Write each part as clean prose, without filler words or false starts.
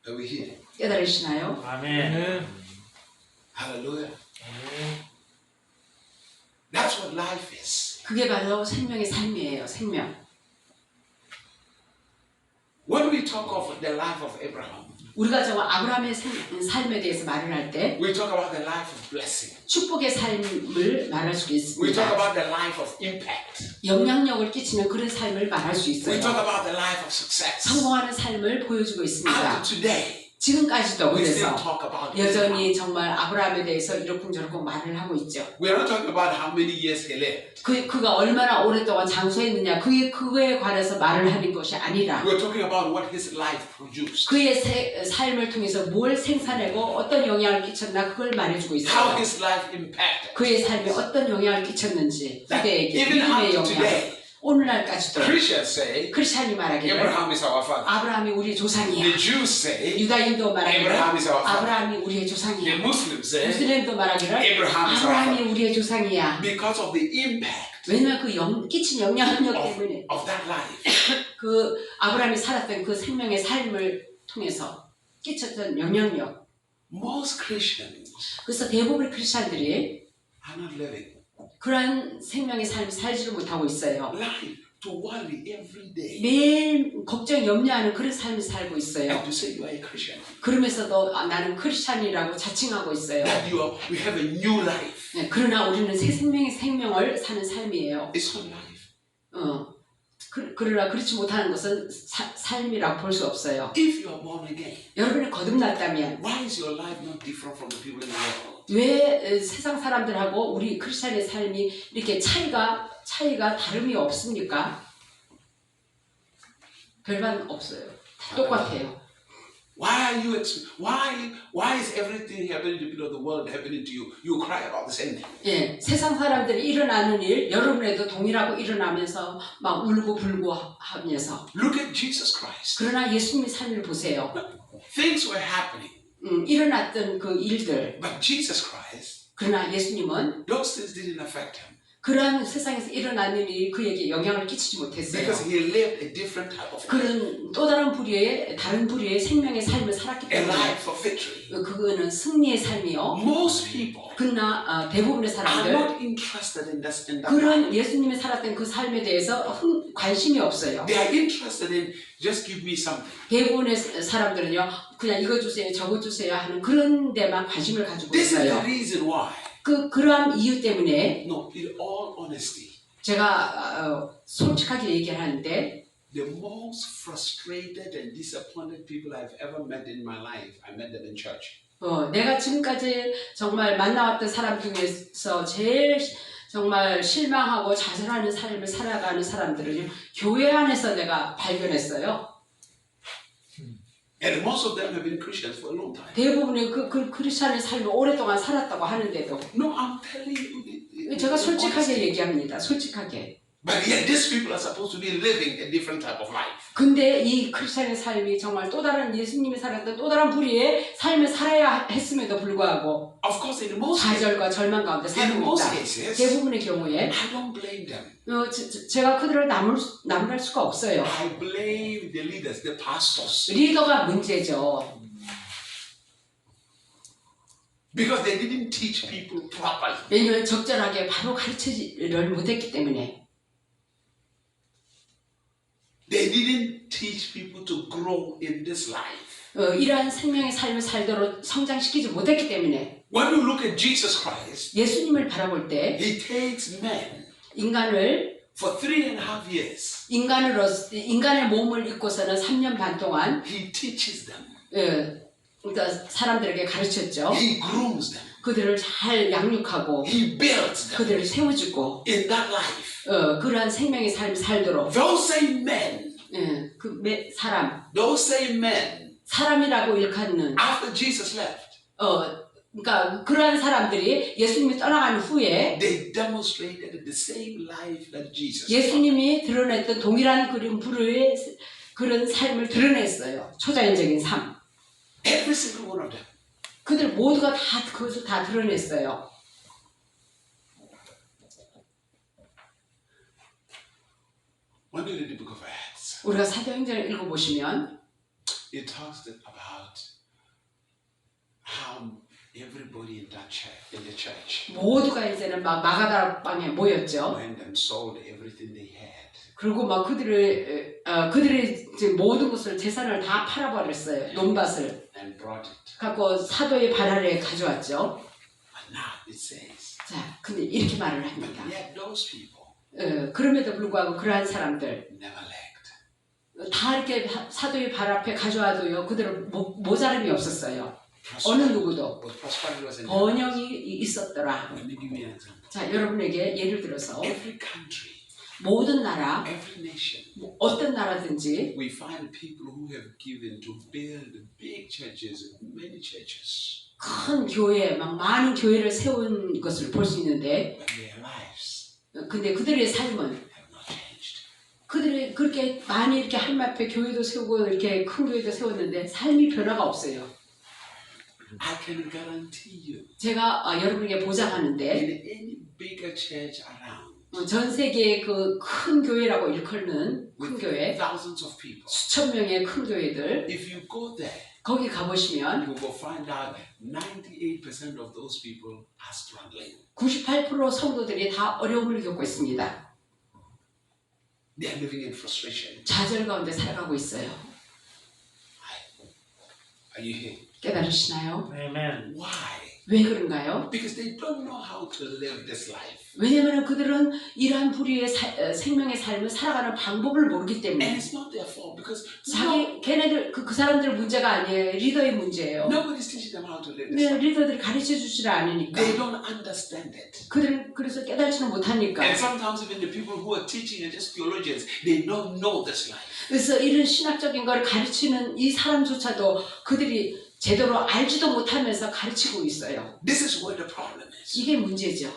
Are we here? 깨달으시나요? 아멘. Hallelujah. 아멘. That's what life is. 그게 바로 생명의 삶이에요. 생명. When we talk of the life of Abraham, 우리가 저 아브라함의 삶에 대해서 말을 할 때 we talk about the life of blessing. 축복의 삶을 말할 수 We talk 있습니다. about the life of impact. 영향력을 끼치는 그런 삶을 말할 수 We talk 있어요. about the life of success. 성공하는 삶을 보여주고 Up 있습니다. to today, 지금까지도 we still 그래서 talk about Abraham. 여전히 정말 아브라함에 대해서 이러쿵저러쿵 말을 하고 있죠. We are not talking about how many years he lived. 그가 얼마나 오랫동안 장수했느냐 그에 관해서 말을 하는 것이 아니라 We are talking about what his life produced. 그의 삶을 통해서 뭘 생산하고 어떤 영향을 끼쳤나 그걸 말해주고 How 있어요. his life impacted. 그의 삶에 어떤 영향을 끼쳤는지 That 후대에게 even up 믿음의 to 영향 today, 오늘날까지도 Christians say 크리스찬이 말하기를 Abraham is our father. 아브라함이 우리의 조상이야. The Jews say 유다인도 말하기를 Abraham is our father. 아브라함이 우리의 The 조상이야. Muslims say 무슬림도 말하기를 Abraham is our 아브라함이 father. 우리의 조상이야. Because of the impact 왜냐면 그 끼친 영향력 때문에 of that life. 그 아브라함이 살았던 그 생명의 삶을 통해서 끼쳤던 영향력. Most Christians 그래서 대부분의 크리스찬들이 are not living 그러한 생명의 삶을 살지를 못하고 있어요. life to worry every day 매일 걱정, 염려하는 그런 삶을 살고 있어요. and to say you are a Christian. 그러면서도 나는 크리스찬이라고 자칭하고 있어요. That we have a new life. 네, 그러나 우리는 새 생명의 생명을 사는 삶이에요. It's not life. 그러나 그렇지 못하는 것은 삶이라고 볼 수 없어요. If you are born again, 여러분이 거듭났다면 why is your life not different from the people in the world? 왜 세상 사람들하고 우리 크리스찬의 삶이 이렇게 차이가 다름이 없습니까? 별반 없어요. 다 똑같아요. Why is everything happening to people of the world happening to you? You cry about the same thing. 예, 세상 사람들이 일어나는 일 여러분에도 동일하고 일어나면서 막 울고 불고 하면서 Look at Jesus Christ. 그러나 예수님의 삶을 보세요. Things were happening, 일어났던 그 일들 but Jesus Christ, 그러나 예수님은 those things didn't affect him 그러한 세상에서 일어나는 일이 그에게 영향을 끼치지 못했어요. because he lived a different type of life, 그는 또 다른 부류의 생명의 삶을 살았기 a 때문에 life of victory. 그거는 승리의 삶이요. Most people 그러나 대부분의 are 사람들 not interested in that life. 그런 예수님이 살았던 그 삶에 대해서 관심이 없어요. They are interested in just give me something. 대부분의 사람들은요, 그냥 이거 주세요, 저거 주세요 하는 그런 데만 관심을 가지고 This is the 있어요. reason why. 그러한 이유 때문에 No, in all honesty, 제가 솔직하게 얘기를 하는데 the most frustrated and disappointed people I've ever met in my life, I met them in church. 내가 지금까지 정말 만나왔던 사람 중에서 제일 정말 실망하고 좌절하는 삶을 살아가는 사람들은 교회 안에서 내가 발견했어요. And most of them have been Christians for a long time. 대부분의 그 크리스찬의 삶을 오랫동안 살았다고 하는데도 No, I'm telling you. 제가 솔직하게 얘기합니다. 솔직하게. But yet these people are supposed to be living a different type of life. 근데 이 크리스찬의 삶이 정말 또 다른 예수님이 살았던 또 다른 부류의 삶을 살아야 했음에도 불구하고 Of course, in most cases, 좌절과 절망 가운데 in most 살고 있다. cases, 대부분의 경우에 I don't blame them. 제가 그들을 나무랄 수가 없어요. I blame the leaders, the pastors, 리더가 문제죠. because they didn't teach people properly. 왜냐하면 적절하게 바로 가르치지를 못했기 때문에 They didn't teach people to grow in this life. 이러한 생명의 삶을 살도록 성장시키지 못했기 때문에 When you look at Jesus Christ, 예수님을 바라볼 때 He takes men 인간을 for 3.5 years. 인간의 몸을 입고서는 3년 반 동안 He teaches them. 그러니까 사람들에게 가르쳤죠. He grooms them. 그들을 잘 양육하고 He builds them 그들을 세워주고 in that life. 그러한 생명의 삶을 살도록 Those same men, those same men, 사람이라고 일컫는 after Jesus left, 그러니까 그러한 사람들이 예수님이 떠나간 후에 they demonstrated the same life that Jesus. 예수님이 드러냈던 동일한 그런 부류의 그런 삶을 드러냈어요. 초자연적인 삶. Every single one of them. 그들 모두가 다 그것을 다 드러냈어요. When you read the book of Acts, 우리가 사도행전을 읽어보시면 it talks about how everybody in the church 모두가 이제는 막 마가다락방에 모였죠. went and sold everything they had. 그리고 막 그들의 이제 모든 것을 재산을 다 팔아버렸어요. 논밭을 And brought it. 갖고 사도의 발 아래에 가져왔죠. But now it says, 자, 근데 이렇게 말을 but 합니다. yet those people 그럼에도 불구하고 그러한 사람들 never lacked. 다 이렇게 사도의 발 앞에 가져와도요. 그들은 모자람이 없었어요. 어느 누구도 But prosperity was in 번영이 있었더라. Let me give you an example. 자, 여러분에게 예를 들어서 Every country, 모든 나라, every nation, 어떤 나라든지 we find people who have given to build big churches, many churches. 큰 교회, 막 많은 교회를 세운 것을 볼 수 있는데, But their lives 근데 그들의 삶은 have not changed. 그들이 그렇게 많이 이렇게 하나님 앞에 교회도 세우고 이렇게 큰 교회도 세웠는데 삶이 변화가 없어요. I can guarantee you, 제가 여러분에게 보장하는데 in any bigger church around, 전 세계의 그 큰 교회라고 일컫는 큰 with 교회, thousands of people, 수천 명의 큰 교회들 if you go there, 거기 가보시면 you will find out 98% of those people are struggling. 98% 성도들이 다 어려움을 겪고 있습니다. They are living in frustration. 좌절 가운데 살아가고 있어요. Are you here? 깨달으시나요? Amen. Why? 왜 그런가요? Because they don't know how to live this life. 왜냐하면 그들은 이러한 불의의 생명의 삶을 살아가는 방법을 모르기 And 때문에 it's not their fault because 걔네들 그 사람들 문제가 아니에요. 리더의 문제예요. nobody's teaching them how to live this 네, life. 리더들이 가르쳐 주지를 않으니까 They don't understand it. 그들은 그래서 깨달지는 못하니까. And sometimes even the people who are teaching are just theologians. They don't know this life. 그래서 이런 신학적인 걸 가르치는 이 사람조차도 그들이 제대로 알지도 못하면서 가르치고 있어요. This is where the problem is. 이게 문제죠.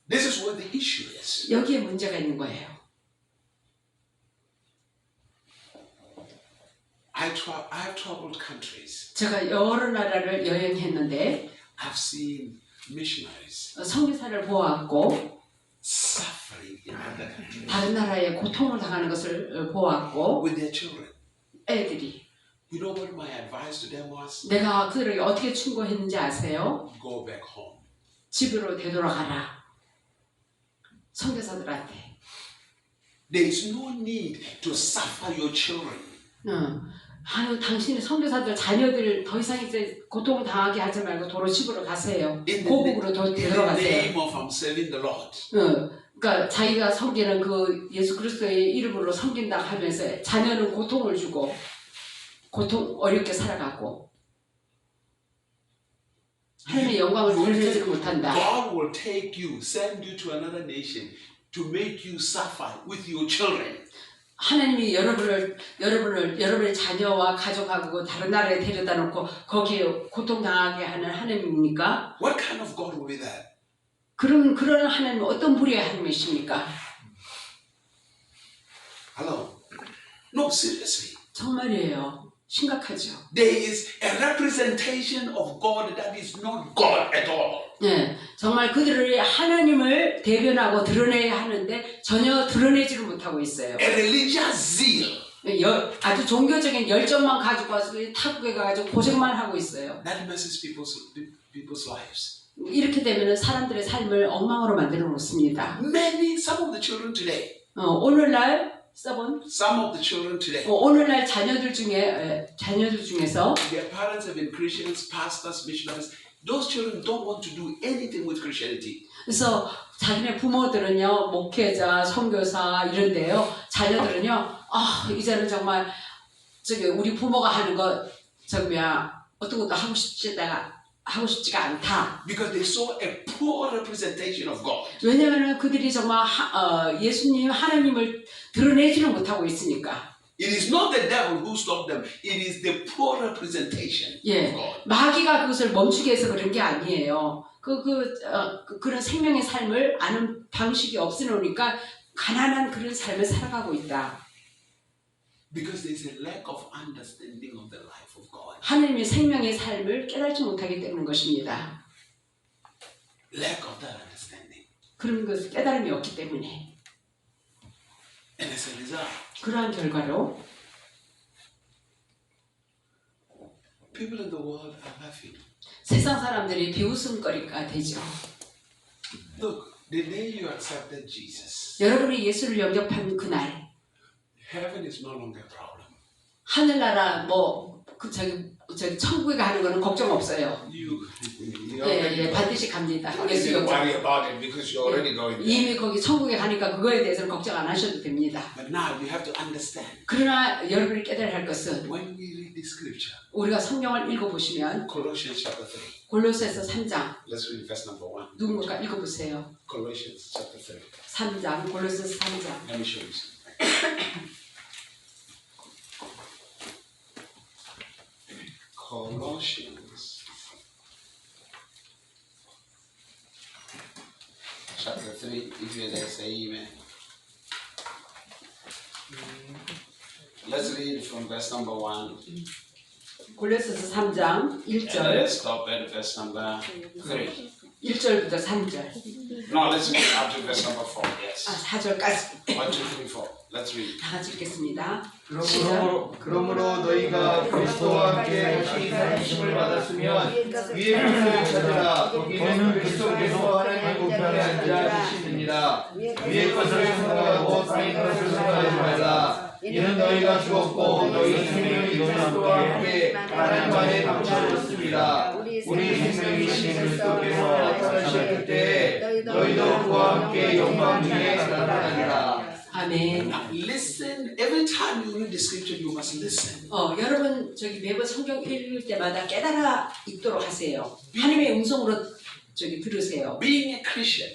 This is where the issue is. 여기에 문제가 있는 거예요. I've traveled countries. 제가 여러 나라를 여행했는데 I've seen missionaries 선교사를 보았고 suffering in other countries 다른 나라에 고통을 당하는 것을 보았고 with their children. 애들이 You know what my advice to them was? 내가 그들에게 어떻게 충고했는지 아세요? Go back home. 집으로 되돌아가라. 선교사들한테. There is no need to suffer your children. 아유, 당신의 선교사들 자녀들 더 이상 이제 고통을 당하게 하지 말고 도로 집으로 가세요. 고국으로 In the 되돌아가세요. name of serving the Lord. 그러니까 자기가 섬기는 그 예수 그리스도의 이름으로 섬긴다 하면서 자녀는 고통을 주고 어렵게 살아가고 하나님의 영광을 누리지를 못한다. God will take you, send you to another nation to make you suffer with your children. 하나님이 여러분의 자녀와 가족하고 다른 나라에 데려다 놓고 거기에 고통당하게 하는 하나님입니까? What kind of God will be that? 그런 하나님 어떤 불의의 하나님이십니까? Hello? No, seriously. 정말이에요. 심각하죠. There is a representation of God that is not God at all. 네, 정말 그들의 하나님을 대변하고 드러내야 하는데 전혀 드러내지를 못하고 있어요. A religious zeal. 아주 종교적인 열정만 가지고 와서 타국에 가가지고 고생만 하고 있어요. That messes people's lives. 이렇게 되면 사람들의 삶을 엉망으로 만들어 놓습니다. Some of the children today. 오늘날 Some of the children today. 오늘날 자녀들 중에서 Their parents have been Christians, pastors, missionaries. Those children don't want to do anything with Christianity. 그래서 자기네 부모들은요 목회자, 선교사 이런데요 자녀들은요 이제는 정말 우리 부모가 하는 거 어떤 것도 하고 싶지가 않다. Because they saw a poor representation of God. 왜냐하면 그들이 정말 예수님 하나님을 드러내지를 못하고 있으니까. It is not the devil who stopped them. It is the poor representation 예, of God. 마귀가 그것을 멈추게 해서 그런 게 아니에요. 그런 생명의 삶을 아는 방식이 없으니까 가난한 그런 삶을 살아가고 있다. Because there is a lack of understanding of the life of God. 하나님의 생명의 삶을 깨닫지 못하기 때문인 것입니다. Lack of that understanding. 그런 것을 깨달음이 없기 때문에. And as a result, 그러한 결과로 people in the world are laughing. 세상 사람들이 비웃음거리가 되죠. Look, the day you accepted Jesus, 여러분이 예수를 영접한 그날 heaven is no longer a problem. 하늘나라 저기 천국에 가는 거는 걱정 없어요. 예, 반드시 갑니다. 예수 You don't 영접. worry about it because you're already going there. 이미 거기 천국에 가니까 그거에 대해서는 걱정 안 하셔도 됩니다. But now you have to understand. 그러나 여러분이 깨달아야 할 것은 When we read the scripture, 우리가 성경을 읽어보시면 Colossians chapter 3. 골로새서 3장 Let's read verse number 1. 누군가 읽어보세요. Colossians chapter 3. 3장 골로새서 3장. Let me show you something. Colossians chapter 3. If you're there, say amen. Let's read from verse number 1. 골로새서 3장 And 1절 let's stop at verse number 3. 1절부터 3절 No, let's read up to verse number 4. Yes. 4절까지 1, 2, 3, 4. Let's read. 다 같이 읽겠습니다. 그러므로 너희가 그리스도와 함께 다시 살리심을 받았으면 위의 것을 찾으라. 거기는 그리스도께서 하나님의 우편에 앉아 계시느니라. 위의 것을 생각하고 땅의 것을 생각하지 말라. 이는 너희가 죽었고 너희 생명이 그리스도와 함께 하나님 안에 감춰졌습니다. 우리 생명이신 그리스도께서 나타나실 그때 너희도 그와 함께 영광 중에 나타나리라. 아멘. Now listen. Every time you read the scripture, you must listen. 여러분 저기 매번 성경 읽을 때마다 깨달아 읽도록 하세요. 하나님의 음성으로 저기 들으세요. Being a Christian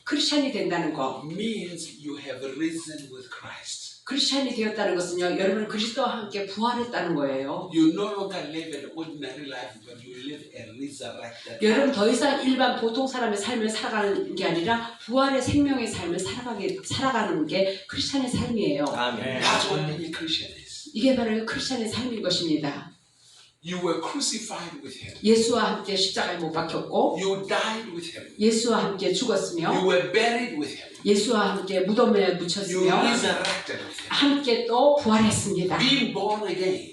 크리스찬이 된다는 거. means you have risen with Christ. 크리스찬이 되었다는 것은요. 여러분은 그리스도와 함께 부활했다는 거예요. You no longer live an ordinary life, but you live a resurrected life. 여러분 더 이상 일반 보통 사람의 삶을 살아가는 게 아니라 부활의 생명의 삶을 살아가는 게 크리스찬의 삶이에요. That's what being a Christian is. 이게 바로 크리스찬의 삶인 것입니다. You were crucified with Him. 예수와 함께 십자가에 못 박혔고 You died with Him. 예수와 함께 죽었으며 You were buried with Him. 예수와 함께 무덤에 You 묻혔으며 resurrected with Him. 함께 또 부활했습니다. Being born again.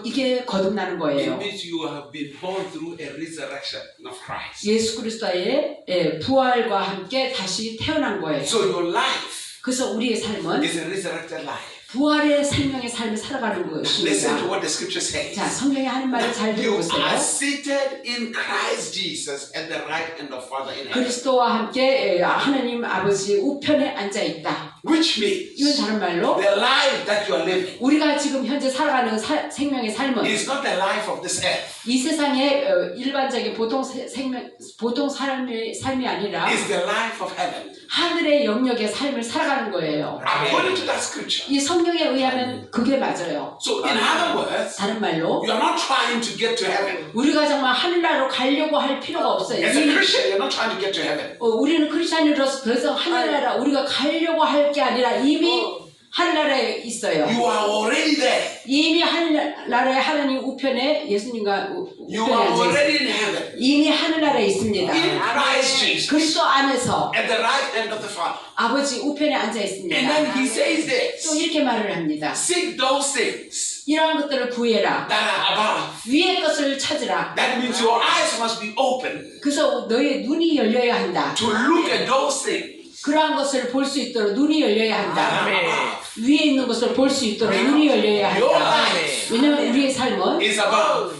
이게 거듭나는 It 거예요. means you have been born through a resurrection of Christ. 예수 그리스도의 부활과 함께 다시 태어난 거예요. So your life 그래서 우리의 삶은 is a resurrected life. 부활의 생명의 삶을 살아가는 Listen to 것입니다. what the scripture says. 자, 성경이 하는 말을 잘 You 들어보세요. are seated in Christ Jesus at the right hand of Father in heaven. 그리스도와 함께 하나님 아버지 우편에 앉아 있다. Which 이건 means 다른 말로 the life that you are living 우리가 지금 현재 살아가는 생명의 삶은 is not the life of this earth. 이 세상의 일반적인 보통 삶이 아니라 It's the life of heaven. 하늘의 영역의 삶을 살아가는 거예요. According to that scripture. 이 성경에 의하면 그게 맞아요. So in other words, 다른 말로 you are not trying to get to heaven. 우리가 정말 하늘나라로 가려고 할 필요가 없어요. As a 이미 Christian, you're not trying to get to heaven. 우리는 크리스찬으로서 더 이상 하늘나라 우리가 가려고 할 게 아니라 이미 하늘나라에 있어요. You are already there. 이미 하늘나라의 하나님 우편에 예수님과 You 우편에 are 앉아 있어요. already in heaven. 이미 하늘나라에 있습니다. In Christ Jesus. 그리스도 안에서 At the right hand of the Father. 아버지 우편에 앉아 And 있습니다. then he says 또 this. 이렇게 말을 합니다. Seek those things 이러한 것들을 구해라. that are above. 위의 것을 찾으라. That means your eyes must be open 그래서 너의 눈이 열려야 한다. to look at those things 그러한 것을 볼 수 있도록 눈이 열려야 that 한다. are above. 위에 있는 것을 볼 수 있도록 눈이 열려야 Your 한다. life 왜냐면 우리의 삶은 is above.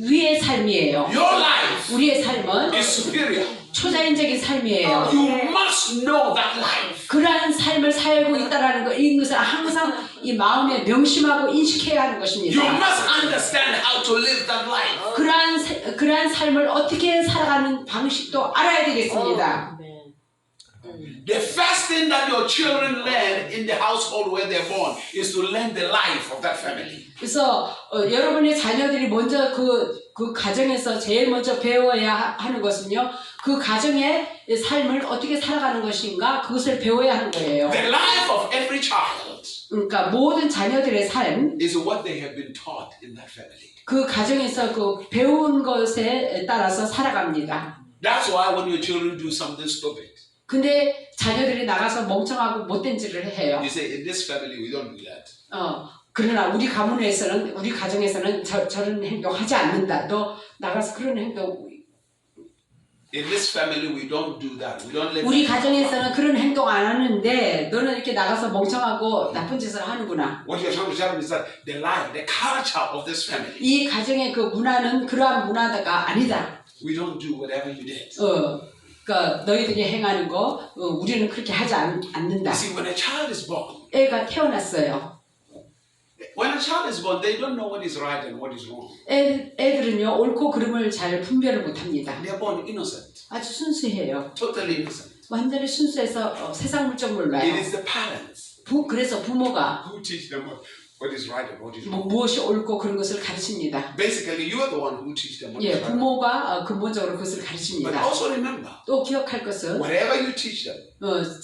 위의 삶이에요. Your life 우리의 삶은 is superior. 초자연적인 삶이에요. You must know that life. 그러한 삶을 살고 있다라는 거, 이 것을 항상 이 마음에 명심하고 인식해야 하는 You 것입니다. must understand how to live that life. 그러한 삶을 어떻게 살아가는 방식도 알아야 되겠습니다. The first thing that your children learn in the household where they're born is to learn the life of that family. 그래서 여러분의 자녀들이 먼저 그 가정에서 제일 먼저 배워야 하는 것은요, 그 가정의 삶을 어떻게 살아가는 것인가 그것을 배워야 하는 거예요. The life of every child 그러니까 모든 자녀들의 삶, is what they have been taught in that family. 그 가정에서 그 배운 것에 따라서 살아갑니다. That's why when your children do something stupid, 근데 자녀들이 나가서 멍청하고 못된 짓을 해요. you say, in this family we don't do that. 그러나 우리 가문에서는 우리 가정에서는 저런 행동하지 않는다. 너 나가서 그런 행동 In this family, we don't do that. We don't let. 우리 가정에서는 그런 행동 안 하는데 너는 이렇게 나가서 멍청하고 나쁜 짓을 하는구나. What you're trying to tell me is that the life, the culture of this family. 이 가정의 그 문화는 그러한 문화가 아니다. We don't do whatever you did. 그러니까 너희들이 행하는 거 우리는 그렇게 하지 않는다. You see, when a child is born, 애가 태어났어요. when a child is born, they don't know what is right and what is wrong. 애들은요 옳고 그름을 잘 분별을 못합니다. They are born innocent, 아주 순수해요. totally innocent. 완전히 순수해서 세상 물정 몰라요. It is the parents 그래서 부모가 who teach them what is right and what is wrong. 무엇이 옳고 그런 것을 가르칩니다. Basically, you are the one who teach them what 예, is right. 부모가 근본적으로 그것을 But 가르칩니다. also remember, 또 기억할 것은 whatever you teach them,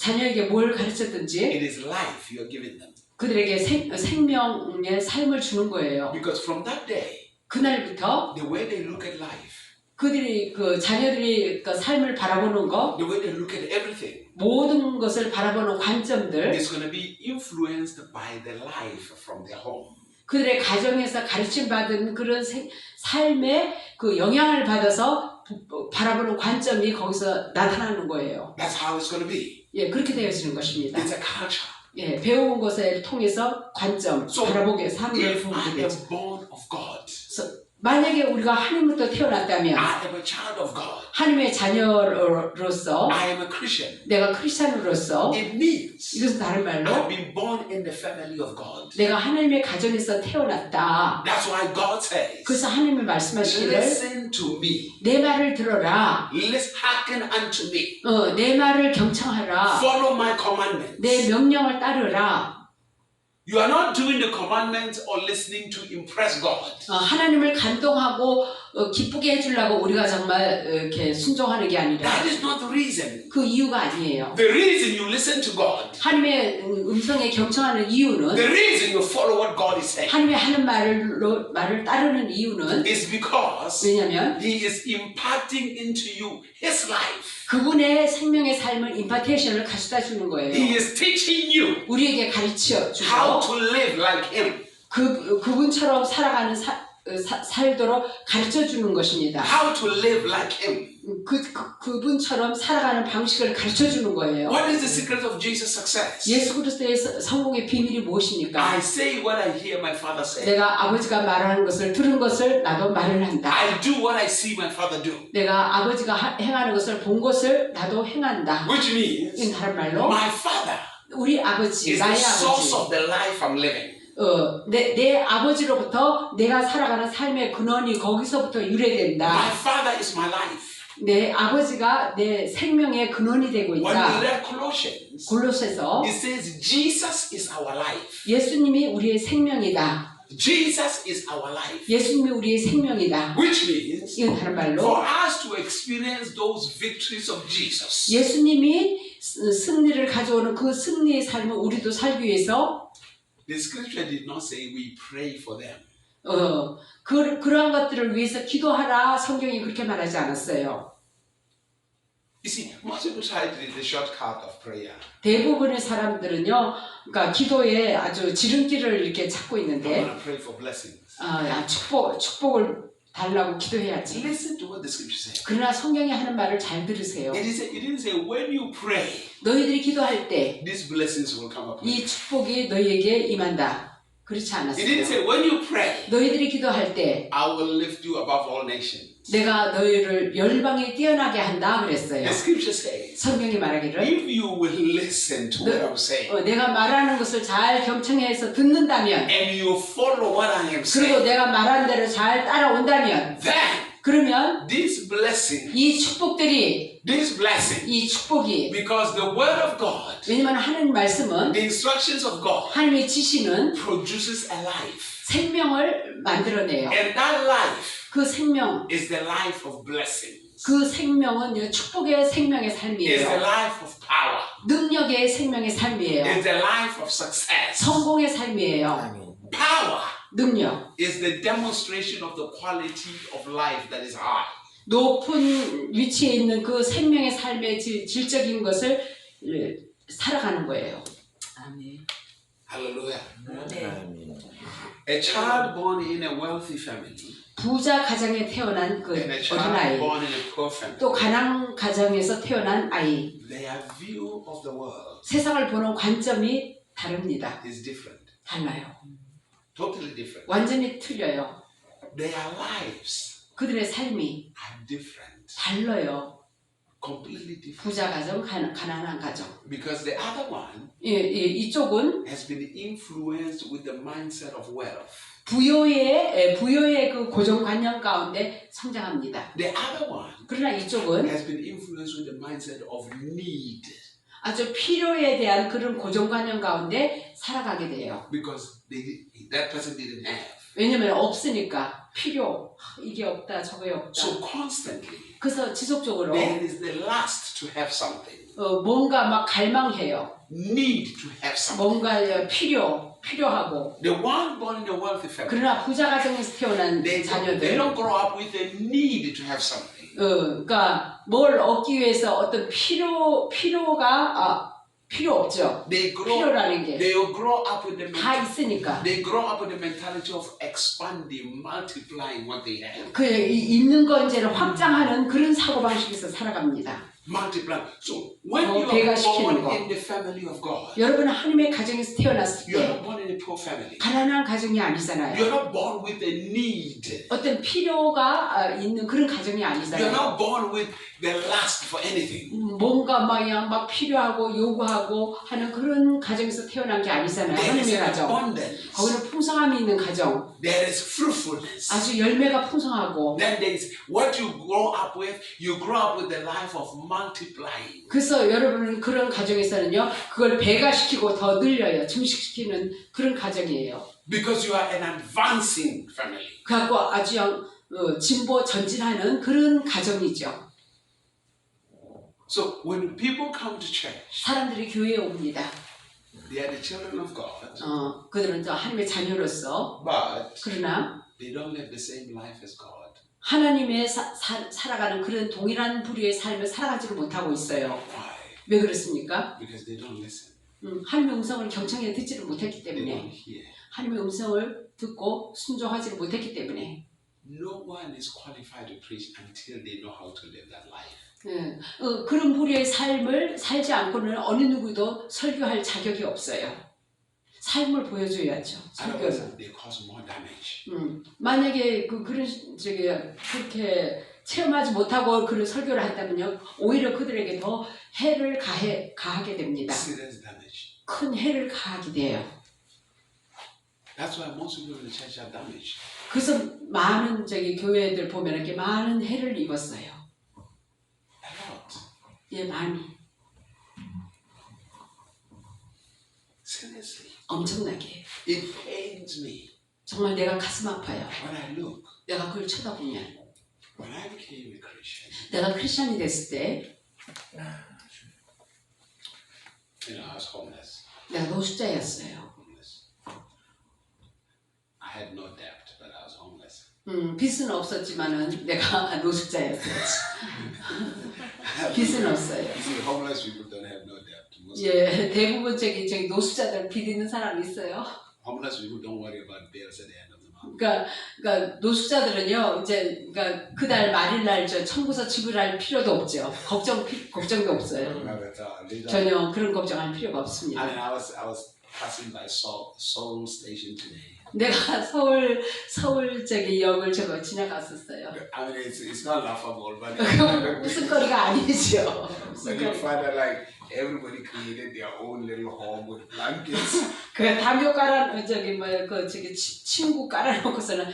자녀에게 뭘 가르쳤든지 it is life you are giving them. 그들에게 생명의 삶을 주는 거예요. Because from that day, 그날부터 the way they look at life, 그들이 자녀들이 삶을 바라보는 거, the way they look at everything, 모든 것을 바라보는 관점들, is going to be influenced by the life from their home. 그들의 가정에서 가르침 받은 그런 삶의 그 영향을 받아서 바라보는 관점이 거기서 나타나는 거예요. That's how it's going to be. 예, 그렇게 되어지는 것입니다. It's a culture. 예, 배운 것을 통해서 관점, 바라보게 삶을 If 보게 I 되죠. am born of God, 만약에 우리가 하나님부터 태어났다면 I am a child of God, 하나님의 자녀로서 I am a Christian, 내가 크리스찬으로서 it means 이것은 다른 I 말로 have been born in the family of God. 내가 하나님의 가정에서 태어났다. That's why God says, 그래서 하나님이 말씀하시기를 listen to me, 내 말을 들어라. hearken unto me, 내 말을 경청하라. follow my commandments. 내 명령을 따르라. You are not doing the commandments or listening to impress God. 하나님을 감동하고 기쁘게 해주려고 우리가 정말 이렇게 순종하는 게 아니라 That is not the reason. 그 이유가 아니에요. The reason you listen to God, 하나님의 음성에 경청하는 이유는 the reason you follow what God is saying, 하나님의 하는 말을 따르는 이유는 is because 왜냐면 He is imparting into you His life. 그분의 생명의 삶을 임파테이션을 가져다 주는 거예요. He is teaching you 우리에게 가르쳐 주고 how to live like Him, 그분처럼 살아가는 살도록 가르쳐 주는 것입니다. how to live like Him. 그분처럼 살아가는 방식을 가르쳐 주는 거예요. What is the secret of Jesus' success? 예수 그리스도의 성공의 비밀이 무엇입니까? I say what I hear my Father say. 내가 아버지가 말하는 것을 들은 것을 나도 말을 한다. I do what I see my Father do. 내가 아버지가 행하는 것을 본 것을 나도 행한다. Which means 이는 다른 말로 my Father 우리 아버지, is the 나의 source 아버지. of the life I'm living. 내 아버지로부터 내가 살아가는 삶의 근원이 거기서부터 유래된다. My Father is my life. 내 아버지가 내 생명의 근원이 되고 When we 있다. read Colossians, 골로새서 it says Jesus is our life. 예수님이 우리의 생명이다. Jesus is our life. 예수님이 우리의 생명이다. Which means 이건 다른 말로 for us to experience those victories of Jesus, 예수님이 승리를 가져오는 그 승리의 삶을 우리도 살기 위해서 the scripture did not say we pray for them. 그러한 것들을 위해서 기도하라 성경이 그렇게 말하지 않았어요. You see, most people try to take the shortcut of prayer. 대부분의 사람들은요, 그러니까 기도에 아주 지름길을 이렇게 찾고 I 있는데, want to pray for blessings. 축복을 달라고 기도해야지. Listen to what the scripture says. 그러나 성경이 하는 말을 잘 들으세요. It didn't say when you pray, 너희들이 기도할 때 these blessings will come upon you. 이 축복이 너희에게 임한다. 그렇지 It didn't 않았어요. say when you pray, 너희들이 기도할 때 I will lift you above all nations. 내가 너희를 열방에 뛰어나게 한다 그랬어요. The scripture says, 성경이 말하기를 if you will listen to what I'm saying 내가 말하는 것을 잘 경청해서 듣는다면 and you follow what I am 그리고 saying, 내가 말하는 대로 잘 따라온다면 then 그러면 this blessing, 이 축복이 because the word of God, 왜냐면 하나님 말씀은 the instructions of God, 하나님의 지시는 produces a life. 생명을 만들어내요. And that life 그 생명, is the life of blessing. 그 생명은 축복의 생명의 It's the 삶이에요. life of power. 능력의 생명의 삶이에요. It's the life of success. 성공의 삶이에요. Power 능력. is the demonstration of the quality of life that is high. 높은 위치에 있는 그 생명의 삶의 질적인 것을 살아가는 거예요. 아멘. Hallelujah. 아멘. A child born in a wealthy family 부자 가정에 태어난 그 and a child 어린아이, born in a poor family, 또 가난 가정에서 태어난 아이, their view of the world 세상을 보는 관점이 다릅니다. is different. 달라요. Totally different. 완전히 틀려요. Their lives 그들의 삶이 are different. 달라요. Completely different. 부자 가정, 가난한 가정. Because the other one 이쪽은 has been influenced with the mindset of wealth. 부여의 그 고정관념 가운데 성장합니다. The other one 그러나 이쪽은 has been influenced with the mindset of need. 아주 필요에 대한 그런 고정관념 가운데 살아가게 돼요. Because that person didn't have. 왜냐면 없으니까 필요, 이게 없다, 저게 없다. So constantly, 그래서 지속적으로 man is the last to have something. 뭔가 막 갈망해요. Need to have something. 뭔가 필요하고. The one born in a wealthy family, 그러나 부자 가정에서 태어난 they 자녀들, don't grow up with the need to have something. 그러니까 뭘 얻기 위해서 어떤 필요가 필요 없죠. 필요라는 게 They grow up with the 다 있으니까. They grow up with the mentality of expanding, multiplying what they have. 그 있는 거 이제는 확장하는 그런 사고 방식에서 살아갑니다. Multiply. So when you 배가 are 시키는 born 거. in the family of God, 여러분은 하나님의 가정에서 태어났을 you're 때 not born in a poor family. 가난한 가정이 아니잖아요. You're not born with a need. 어떤 필요가 있는 그런 가정이 You're 아니잖아요. not born with the lust for anything. 뭔가 막 필요하고 요구하고 하는 그런 가정에서 태어난 게 아니잖아요. There is 하나님의 an 가정. abundance. 거기는 풍성함이 있는 가정. There is fruitfulness. 아주 열매가 풍성하고. Then there is what you grow up with. You grow up with the life of multiplying. 그래서 여러분은 그런 가정에서는요, 그걸 배가시키고 더 늘려요. 증식시키는 그런 가정이에요. Because you are an advancing family. 그래갖고 아주 진보 전진하는 그런 가정이죠. So when people come to church, 사람들이 교회에 옵니다. they are the children of God, 그들은 또 하나님의 자녀로서. but 그러나 they don't live the same life as God. 하나님의 살아가는 그런 동일한 부류의 삶을 살아가지를 못하고 있어요. Why? 왜 그렇습니까? Because they don't listen. 하나님의 음성을 경청해 듣지를 못했기 They don't 때문에, hear. 하나님의 음성을 듣고 순종하지를 못했기 때문에. No one is qualified to preach until they know how to live that life. 그런 부류의 삶을 살지 않고는 어느 누구도 설교할 자격이 없어요. 삶을 보여줘야죠. 설교는. Otherwise, they cause more damage. 만약에 그렇게 체험하지 못하고 그런 설교를 한다면요, 오히려 그들에게 더 해를 가하게 됩니다. Serious damage. 큰 해를 가하게 돼요. That's why most people in the church are damaged. 그래서 많은 교회들 보면 이렇게 많은 해를 입었어요. A lot. 예, 많이. Seriously. 엄청나게. It pains me 정말 내가 가슴 아파요. when I look. 내가 그걸 쳐다보면. When I became a Christian, 내가 크리스천이 됐을 때 I was homeless. 내가 노숙자였어요. Homeless. I had no debt, but I was homeless. 빚은 없었지만은 내가 노숙자였어요. 빚은 없어요. You see, homeless people don't have no debt. Most 예, 대부분 저기 노숙자들 빚 있는 사람이 있어요. homeless people don't worry about bills at the end of the month. 그러니까 노숙자들은요, 그러니까 그달 말일날 청구서 지불할 필요도 없죠. 걱정도 없어요. Not at all. They don't. 전혀 그런 걱정할 필요가 I 없습니다. mean, I was passing by Seoul Station today. 내가 서울 역을 지나갔었어요. I mean, it's not laughable, but 웃음거리가 아니죠. but you find that like everybody created their own little home with blankets. 그 담요 침구 깔아놓고서는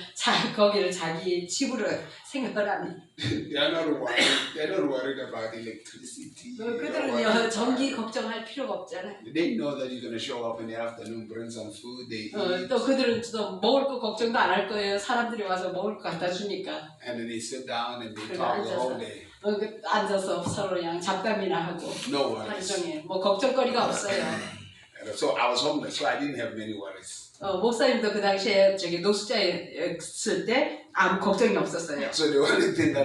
거기를 자기 집으로 생각을 합니다. They're not worried about electricity. 그들은요, 전기 걱정할 필요가 없잖아요. They know that you're gonna show up in the afternoon, bring some food, they eat, 또 그들은 또 먹을 거 걱정도 안 할 거예요. 사람들이 와서 먹을 거 갖다 주니까. and then they sit down and they 그래, talk the whole 앉아서. day. 앉아서 서로 그냥 잡담이나 하고 No 하루 worries. 종일 걱정거리가 없어요. So I was homeless, so I didn't have many worries. 목사님도 그 당시에 노숙자였을 때 아무 걱정이 없었어요. So the only thing that